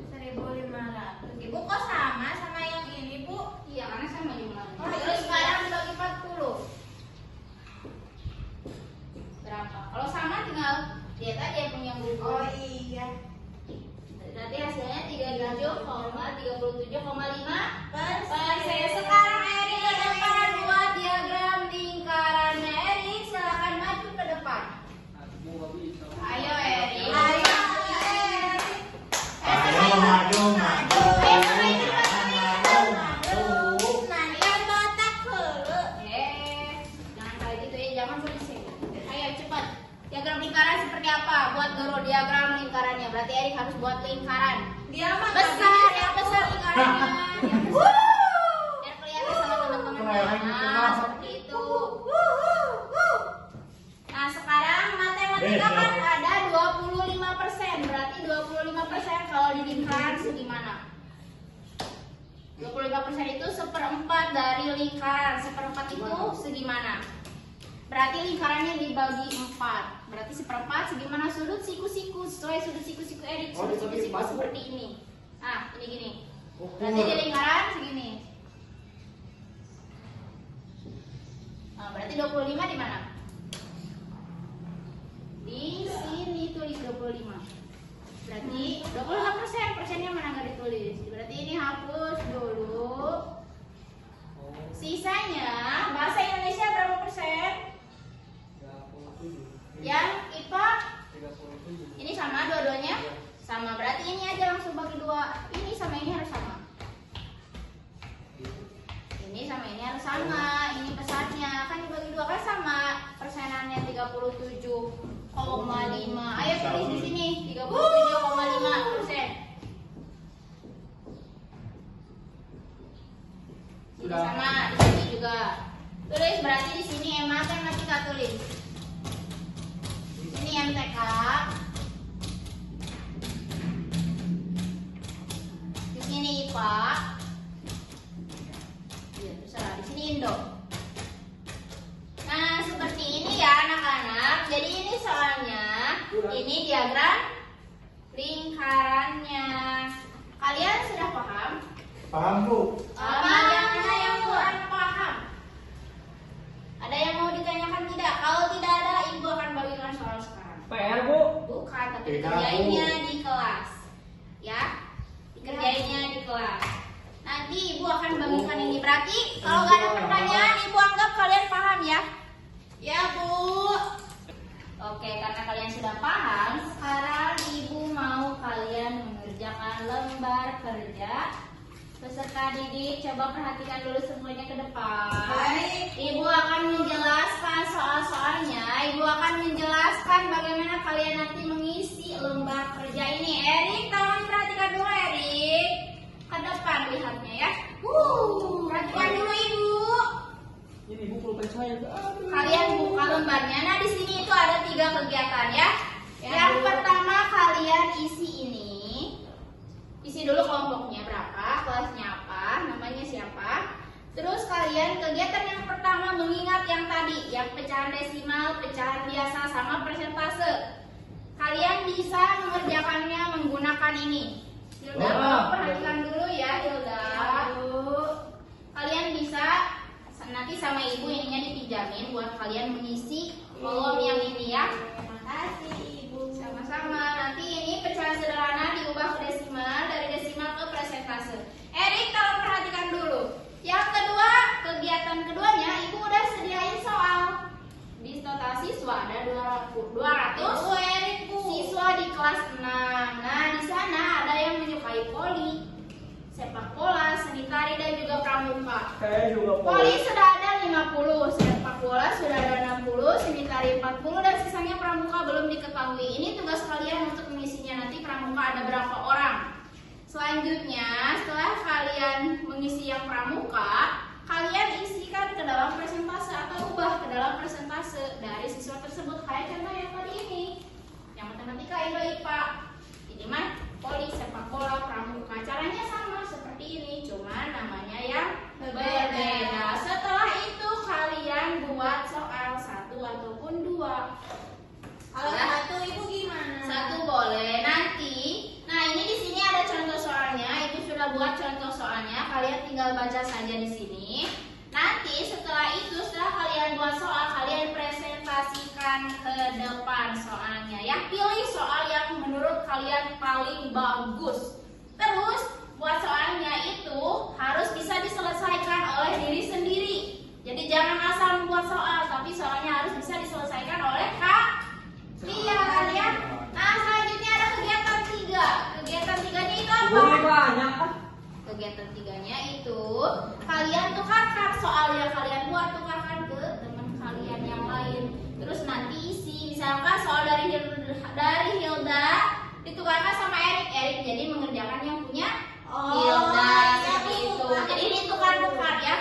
1.500. Ibu kok sama yang ini, Bu? 37,5%. Sekarang Erik ke depan buat diagram lingkarannya. Erik silakan maju ke depan. Ayo Erik. Ayo maju maju. Jangan kayak gitu ya, jangan berisik. Ayo cepat. Diagram lingkaran seperti apa? Buat Guru diagram lingkarannya. Berarti Erik harus buat lingkaran. Besar, yang besar lingkarannya. Yang besar. Biar kelihatan sama teman-temannya. Nah, seperti itu. Nah, sekarang matematika kan ada 25%. Berarti 25% kalau di lingkaran segimana? 25% itu seperempat dari lingkaran. Seperempat itu segimana? Berarti lingkarannya dibagi 4. Berarti seperempat segimana sudut siku-siku. Sesuai sudut siku-siku Erik. Sudut siku-siku seperti ini. Nah, ini gini. Berarti di lingkaran segini. Nah, berarti 25 di mana? Di sini tulis 25. Berarti 25%. Persennya mana nggak ditulis? Berarti ini hapus dulu. Sisanya bahasa Indonesia berapa persen? Yang IPA ini sama dua-duanya? Sama. Berarti ini aja langsung bagi 2. Ini sama ini harus sama. Ini sama ini harus sama. Ini besarnya kan dibagi 2 kan sama. Persenannya 37,5. Ayo tulis di sini 37,5%. Ini sama, di sini juga. Tulis berarti di sini matematika tulis. Di sini MTK. Di sini IPA. Ya, terserah. Di sini Indo. Nah, seperti ini ya anak-anak. Jadi ini soalnya, ini diagram lingkarannya. Kalian sudah paham? Paham Bu? Ada yang kurang paham? Ada yang mau ditanyakan tidak? Kalau tidak ada, Ibu akan bagikan soal sekarang. PR Bu. Bukan, tapi Tidak, dikerjainnya di kelas. Ya, dikerjainnya di kelas. Nanti Ibu akan bagikan ini. Berarti kalau nggak ada pertanyaan, Ibu anggap kalian paham ya? Ya Bu. Oke, karena kalian sudah paham, sekarang Ibu mau kalian mengerjakan lembar kerja. Peserta didik, coba perhatikan dulu semuanya ke depan. Baik. Ibu akan menjelaskan soal-soalnya. Ibu akan menjelaskan bagaimana kalian nanti mengisi lembar kerja ini. Erik, tolong perhatikan dulu Erik. Ke depan lihatnya ya. Perhatikan dulu Ibu. Ini Bu pulpen saya. Kalian buka lembarnya. Nah, di sini itu ada 3 kegiatan ya. Yang pertama kalian isi ini. Isi dulu kelompoknya berapa, kelasnya apa, namanya siapa. Terus kalian kegiatan yang pertama mengingat yang tadi, yang pecahan desimal, pecahan biasa, sama persentase. Kalian bisa mengerjakannya menggunakan ini. Hilda, tolong perhatikan dulu ya Hilda. Kalian bisa nanti sama Ibu ininya dipinjamin buat kalian mengisi kolom yang ini ya. Terima kasih Ibu. Sama-sama. Nanti ini pecahan sederhana diubah ke desimal, dari desimal ke persentase. Erik, tolong perhatikan dulu. Yang kedua, kegiatan keduanya Ibu udah sediain soal. Di total siswa ada 200 siswa di kelas 6. Nah, di sana ada yang menyukai voli, sepak bola, seni tari dan juga pramuka. Saya juga Voli sudah ada 50, sepak bola sudah ada 60, seni tari 40 dan sisanya pramuka belum diketahui. Ini tugas kalian untuk mengisinya. Nanti pramuka ada berapa orang. Selanjutnya, setelah kalian mengisi yang pramuka, kalian isikan ke dalam persentase atau ubah ke dalam persentase dari siswa tersebut. Kayak contoh yang tadi ini, yang matematika, Indo, IPA. Ini mah voli, sepak bola, pramuka. Caranya sama seperti ini, cuman namanya yang berbeda. Setelah itu kalian buat soal 1 ataupun 2. Kalau satu Ibu gimana? 1 boleh nanti. Nah, ini di sini ada contoh soalnya. Ibu sudah buat contoh soalnya. Kalian tinggal baca saja di sini. Nanti setelah itu, setelah kalian buat soal, kalian presentasikan ke depan soalnya. Ya, pilih soal yang menurut kalian paling bagus. Terus kegiatan tiganya itu kalian tukarkan soalnya, kalian buat tukarkan ke teman kalian yang lain. Terus nanti isi, misalkan soal dari Hilda ditukarkan sama Erik jadi mengerjakan yang punya Hilda, seperti itu. Jadi ditukar-tukar ya.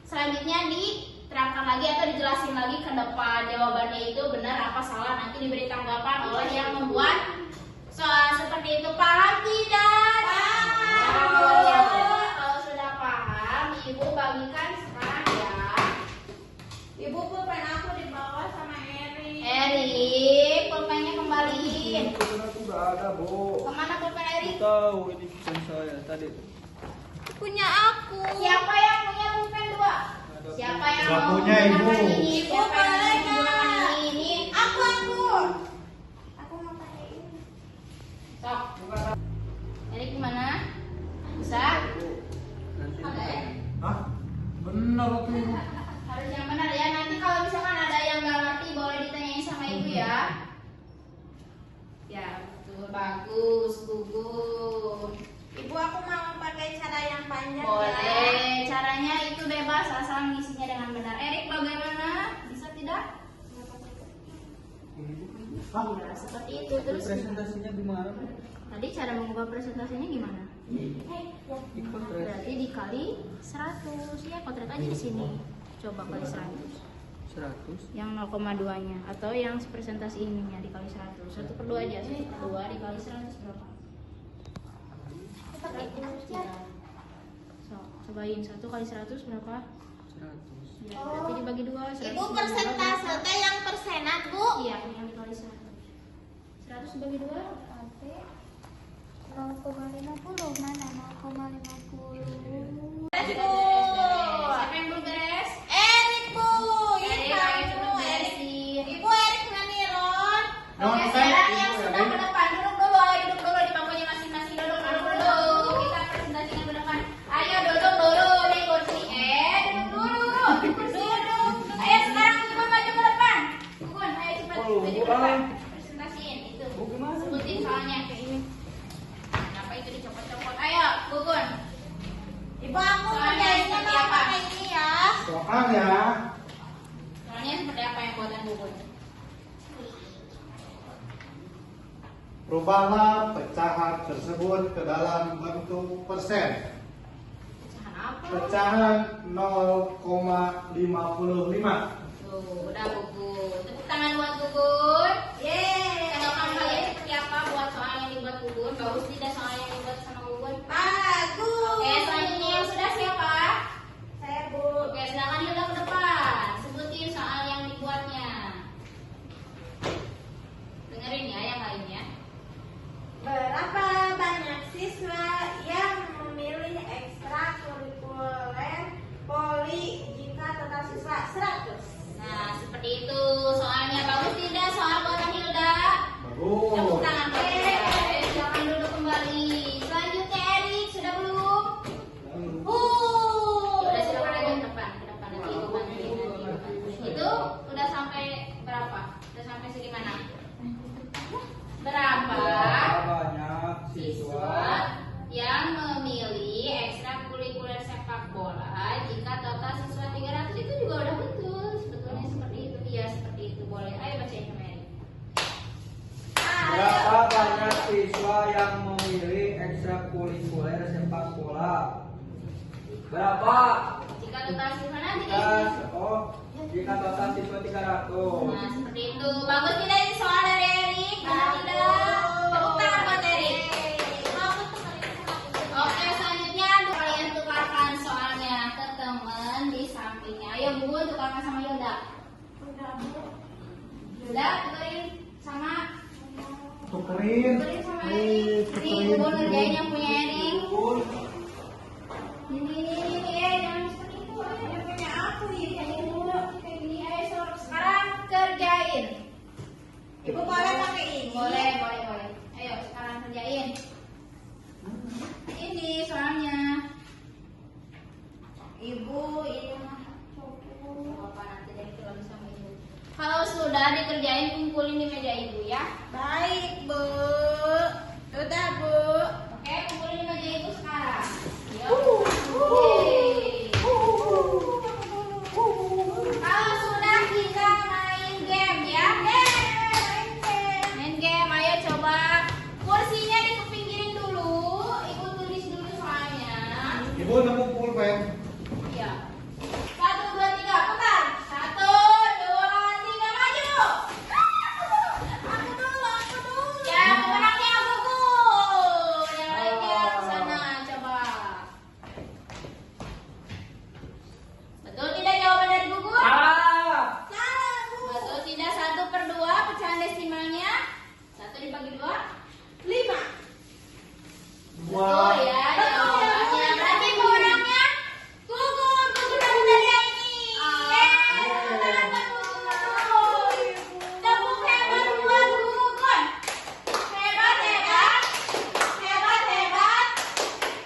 Selanjutnya diterangkan lagi atau dijelasin lagi ke depan jawabannya itu benar apa salah, nanti diberi tanggapan oleh yang membuat soal seperti itu. Paham tidak? Paham. Ya, kalau sudah paham, ibu bagikan sekarang ya. Ibu pulpen aku dibawa sama Erik. Erik, pulpennya kembaliin. Pulpen aku nggak ada, Bu. Kemana pulpen Erik? Tahu ini pulpen saya tadi. Punya aku. Siapa yang punya pulpen 2? Siapa yang Nggak mau punya, menggunakan Ibu. ini? Siapa yang mau menggunakan ini? Aku. Aku mau pakai ini. Sok. Erik gimana? Bisa? Nanti. Ada ya? Hah? Benar tuh Ibu. Harus yang benar ya. Nanti kalau misalkan ada yang nggak ngerti boleh ditanyain sama ibu ya. Ya betul, bagus, gugur. Ibu, aku mau pakai cara yang panjang ya. Boleh. Caranya itu bebas asal ngisinya dengan benar. Erik bagaimana? Bisa tidak? Hah? Ya, seperti itu. Terus Presentasinya gimana, Bu? tadi cara mengubah presentasinya gimana? Ikut Berarti dikali 100 ya, kodrat aja di sini. Coba kali 100. 100. Yang 0,2-nya atau yang presentasi ininya dikali 100. 1/2 aja. 1/2 dikali 100 berapa? 100 ya. So, cobain 1 kali 100 berapa? 100. Ya, berarti dibagi 2. Ibu, persentase teh yang persenan, Bu. Iya, yang dikali 100. 100 dibagi 2 berarti 0,50 mana 0,50. Siapa yang belum beres? Erik, Bu. Erik, Iya, ayo Bu. cepet beresin. Ibu, Erik Maniron. Oke, sekarang yang sudah ke depan duduk dulu, ayo duduk dulu di bangkunya masing-masing, duduk dulu. Kita presentasikan ke depan. Ayo duduk dulu di kursi. Duduk dulu di kursi. Duduk. Ayo sekarang Gugun maju ke depan. Gugun, ayo cepat maju ke depan. Presentasiin itu. Sebutin soalnya kayak ini. Kenapa itu dicopot-copot? Ayo, Gugun. Ibu, aku Soalnya ngerjainnya seperti mau apa? pakai ini ya. Soal ya. Soalnya seperti apa yang buatan Gugun? Rubahlah pecahan tersebut ke dalam bentuk persen. Pecahan apa? Pecahan 0,55. Tuh, udah Gugun. Tepuk tangan buat Gugun. Yeay. Tanggapan kalian seperti apa buat soal yang dibuat Gugun? Bagus tidak soal yang dibuat sama Gugun? Bagus. Oke, selanjutnya yang sudah siapa? Saya, Bu. Oke, silakan Hilda ke depan. Sebutin soal yang dibuatnya. Dengerin ya yang lainnya. Berapa banyak siswa yang memilih ekstrakurikuler poli jika total siswa 100? Nah, seperti itu. Soalnya bagus tidak soal buatan Hilda? Bagus. Tepuk tangan buat Hilda. Silakan duduk kembali. Selanjutnya Erik, sudah belum? Udah silakan aja ke depan nanti ibu bantuin, nanti ibu bantuin. Itu udah sampai berapa? Udah sampai segimana? Berapa Banyak siswa yang memilih ekstrakurikuler sepak bola jika total siswa 300? Itu juga udah betul. Sebetulnya seperti itu. Iya, seperti itu. Boleh. Ayo bacain sama Erik. Berapa banyak siswa yang memilih ekstrakurikuler sepak bola? Berapa? Jika total siswa nanti Jika total siswa 300. Nah, seperti itu. Bagus tidak ini soal dari Erik? Benar tidak? Tepuk tangan buat Erik. Oke, selanjutnya kalian tukarkan soalnya ke teman di sampingnya. Ayo Bu, tukarkan sama Hilda. Hilda, tukerin sama Tukerin. sama Erik. Nih, Bu ngerjain yang punya Erik. Ini, jangan seperti itu. Yang punya aku ini kayak gini dulu. Kayak gini, ayo sekarang kerjain. Ibu boleh pakai ini? Boleh. Ayo sekarang kerjain. Ini soalnya. Ibu, ini mah Apa nanti deh kita bisa sama ibu. Kalau sudah dikerjain kumpulin di meja ibu ya. baik, Bu. Udah, Bu. Oke, kumpulin di meja ibu sekarang. Yuk. Ibu nemu pulpen. Iya. 1, 2, 3, putar. 1, 2, 3, maju. Aku dulu. Ya, pemenangnya gugur. Yang lainnya ke sana, coba. Betul tidak jawaban dari gugur? Salah. Betul tidak 1/2 pecahan desimalnya? 1 dibagi 2, 5. Betul ya jawabannya. Berarti pemenangnya gugur. Gugur dari tadi ini. Tepuk hebat buat gugur. Hebat, hebat. Hebat, hebat.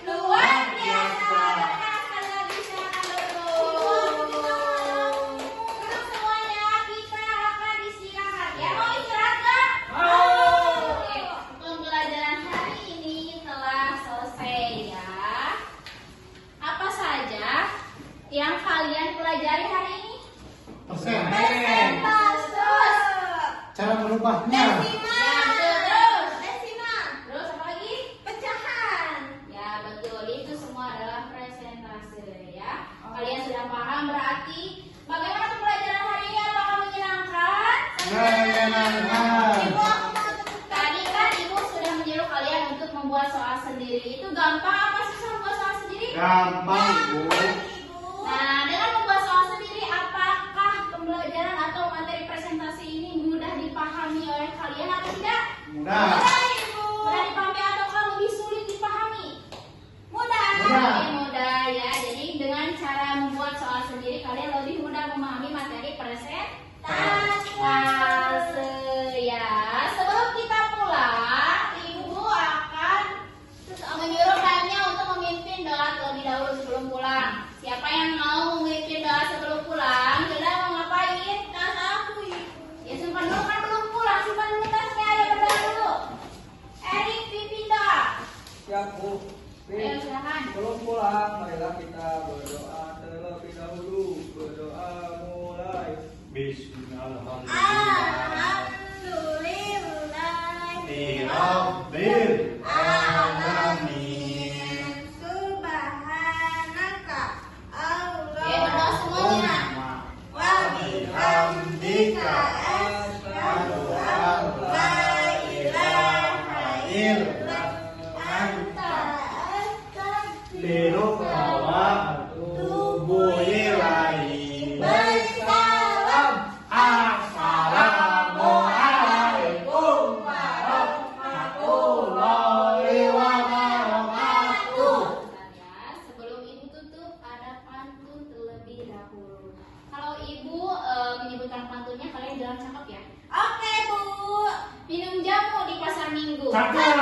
Luar biasa. Sekali lagi silakan duduk. Duduk semuanya. Kita akan istirahat ya. Mau istirahat nggak? Oke, pembelajaran hari ini telah selesai ya. Apa saja yang kalian pelajari hari ini? Persen. Terus. Cara merubahnya. Ya, betul. Terus. Terus apa lagi? Pecahan. Ya, betul. Itu semua adalah presentase ya. Kalian sudah paham berarti bagaimana pembelajaran hari ini? Apakah menyenangkan? Menyenangkan. Tadi kan ibu sudah menyuruh kalian untuk membuat soal sendiri. Itu gampang apa susah membuat soal sendiri? Gampang, Bu. Nah, dengan membuat soal sendiri, apakah pembelajaran atau materi presentasi ini mudah dipahami oleh kalian atau tidak? Mudah. Mudah dipahami atau lebih sulit dipahami? Mudah. Mudah. Lebih mudah ya. Jadi dengan cara membuat soal sendiri, kalian lebih mudah memahami materi presentasi ya. Sebelum kita pulang, ibu akan menyuruh kalian untuk memimpin doa terlebih dahulu sebelum pulang. Siapa yang mau memimpin doa sebelum pulang? Hilda mau ngapain? Tas aku, Ibu. Ya simpan dulu kan belum pulang. Simpan dulu tasnya, ayo berdoa dulu. Erik pimpin doa. Siap, Bu. Ayo silakan. Sebelum pulang, marilah kita berdoa terlebih dahulu. Berdoa mulai. Rabbil alamin. Oke, berdoa semuanya. Wa bihamdika asyhadu an la ilaha illa anta astaghfiruka wa atubu ilaik. Salam. Assalamualaikum warahmatullahi wabarakatuh. Ya, sebelum ibu tutup ada pantun terlebih dahulu. Kalau ibu menyebutkan pantunnya, kalian jangan cakap ya. Oke Bu. Minum jamu di pasar Minggu. Cakep.